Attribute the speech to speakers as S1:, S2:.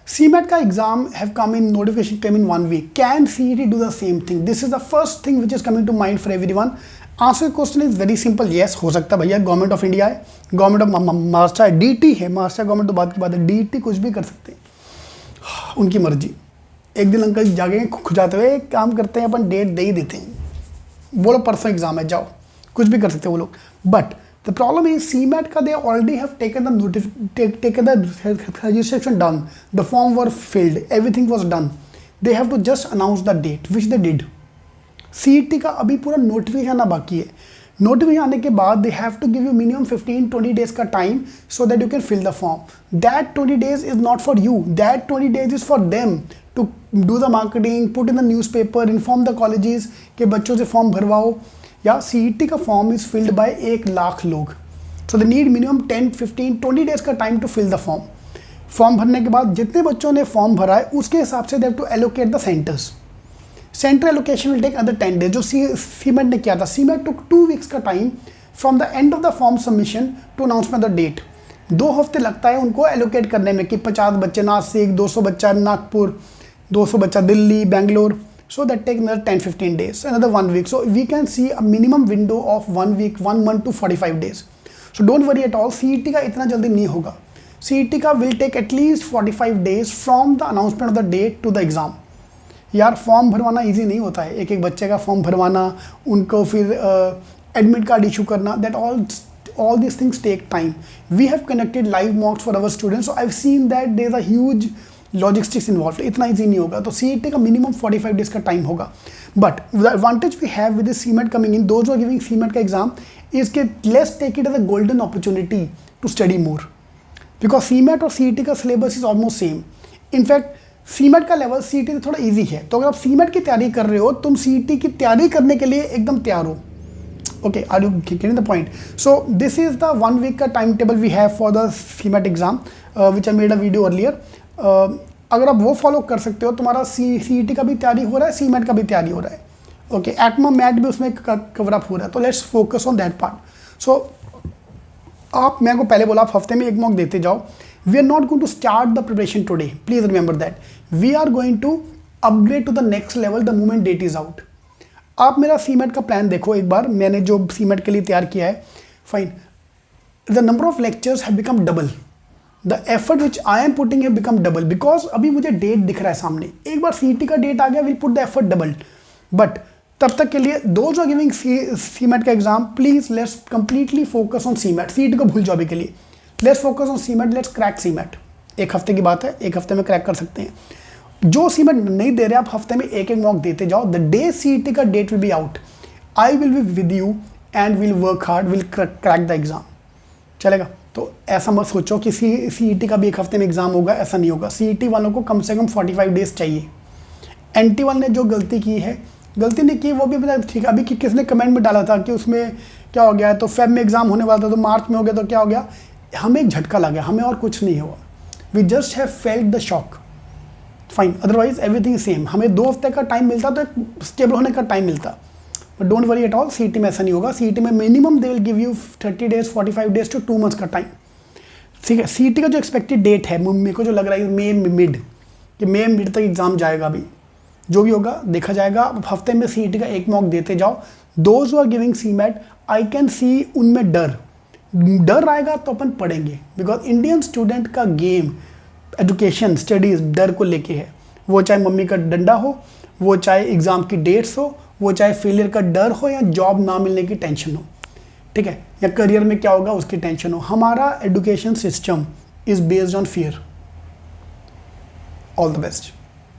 S1: CMAT का exam have come in, notification came in 1 week. Can CET do the same thing? This is the first thing which is coming to mind for everyone. Answer question is very simple. Yes, हो सकता है भैया, government of India है, government of Maharashtra है, DT है, Maharashtra government तो बात की बात है, DT कुछ भी कर सकते हैं, उनकी मर्जी। एक दिन अंकल जागे खुजाते हुए एक काम करते हैं, अपन डेट दे ही देते हैं, बोलो परसों एग्जाम है, जाओ, कुछ भी कर सकते हैं वो लोग। But the problem is CMAT ka they already have taken the registration done, the form were filled, everything was done, they have to just announce the date which they did. CET का अभी पूरा notification आना बाकी है। Notification आने के बाद they have to give you minimum 15-20 days का time so that you can fill the form. That 20 days is not for you, that 20 days is for them to do the marketing, put in the newspaper, inform the colleges कि बच्चों से form भरवाओ। या CET का form is filled by 1 lakh लोग, so they need minimum 10-15-20 days का time to fill the form. Form भरने के बाद जितने बच्चों ने फॉर्म भरा है उसके हिसाब से they have to allocate the centres. Centre allocation will take other 10 days, जो CMAT ने किया था। CMAT टुक 2 वीक्स का time from the end of the form submission to announcement the date. 2 हफ्ते लगता है उनको एलोकेट करने में कि 50 बच्चे नासिक, 200 बच्चा नागपुर, 200 बच्चा Delhi, Bangalore. So that takes another 10-15 days, another 1 week. So we can see a minimum window of 1 week, 1 month to 45 days. So don't worry at all. CET का इतना जल्दी नहीं होगा। CET का will take at least 45 days from the announcement of the date to the exam. यार form भरवाना easy नहीं होता है, एक एक बच्चे का फॉर्म भरवाना, उनको फिर एडमिट कार्ड इशू करना, that all these things take time. We have conducted live mocks for our students, so I've seen that there is a huge logistics involve, इतना ईजी नहीं होगा। तो CET का मिनिमम 45 डेज का time होगा। But the advantage we have with CMAT coming in, those are giving CMAT का exam is के let's take it as a golden opportunity to study more, because CMAT और CET का syllabus is almost same. In fact CMAT का level CET से थोड़ा easy है, तो अगर आप CMAT की तैयारी कर रहे हो, तुम CET की तैयारी करने के लिए एकदम तैयार हो। Okay, are you getting the point? So this is the 1 week का timetable we have for the CMAT exam, which I made a video earlier. अगर आप वो फॉलो कर सकते हो, तुम्हारा CET का भी तैयारी हो रहा है, CMAT का भी तैयारी हो रहा है। ओके, एटमा मैट भी उसमें कवर अप हो रहा है, तो let's focus on that part. So आप, मैं को पहले बोला, आप हफ्ते में एक मॉक देते जाओ। We are not going to start the preparation today, please remember that. We are going to upgrade to the next level the moment date is out. आप मेरा CMAT का प्लान देखो एक बार, मैंने जो CMAT के लिए तैयार किया है। Fine, the number of lectures have become double, the effort which I am putting have become double, because अभी मुझे डेट दिख रहा है सामने। एक बार CET का डेट आ गया, will put the effort double. But तब तक के लिए दोज आर गिविंग CMAT का exam, please let's completely focus on CMAT। CET को भूल जाओ अभी के लिए, let's focus on CMAT, let's crack CMAT। 1 हफ्ते की बात है, 1 हफ्ते में क्रैक कर सकते हैं। जो CMAT नहीं दे रहे, आप हफ्ते में एक मॉक देते जाओ। द डे CET का date will be out, I will be with you and will work hard, will crack the exam. चलेगा? तो ऐसा मत सोचो कि CET का भी 1 हफ्ते में एग्जाम होगा, ऐसा नहीं होगा। CET वालों को कम से कम 45 डेज चाहिए। NT वाले ने जो गलती की है, गलती नहीं की, वो भी पता ठीक है। अभी किसने कमेंट में डाला था कि उसमें क्या हो गया है, तो फेब में एग्जाम होने वाला था, तो मार्च में हो गया, तो क्या हो गया? हमें एक झटका लगा, हमें और कुछ नहीं हुआ। We just have felt the shock, fine, otherwise everything same. हमें 2 हफ्ते का टाइम मिलता तो एक स्टेबल होने का टाइम मिलता। But don't worry at all, CET में ऐसा नहीं होगा। CET में minimum they will give you 30 days, 45 days to 2 months का टाइम। ठीक है, CET का जो एक्सपेक्टेड डेट है, मेरे को जो लग रहा है मई मिड, कि मई मिड तक एग्जाम जाएगा। अभी जो भी होगा देखा जाएगा। हफ्ते में CET का एक मॉक देते जाओ। Those who are giving CMAT, I can see उनमें डर आएगा तो अपन पढ़ेंगे, बिकॉज इंडियन स्टूडेंट का गेम एजुकेशन स्टडीज़ डर को लेके है। वो चाहे मम्मी का डंडा हो, वो चाहे एग्ज़ाम की डेट्स हो, वो चाहे फेलियर का डर हो, या जॉब ना मिलने की टेंशन हो, ठीक है, या करियर में क्या होगा उसकी टेंशन हो। हमारा education system is based on fear. All the best.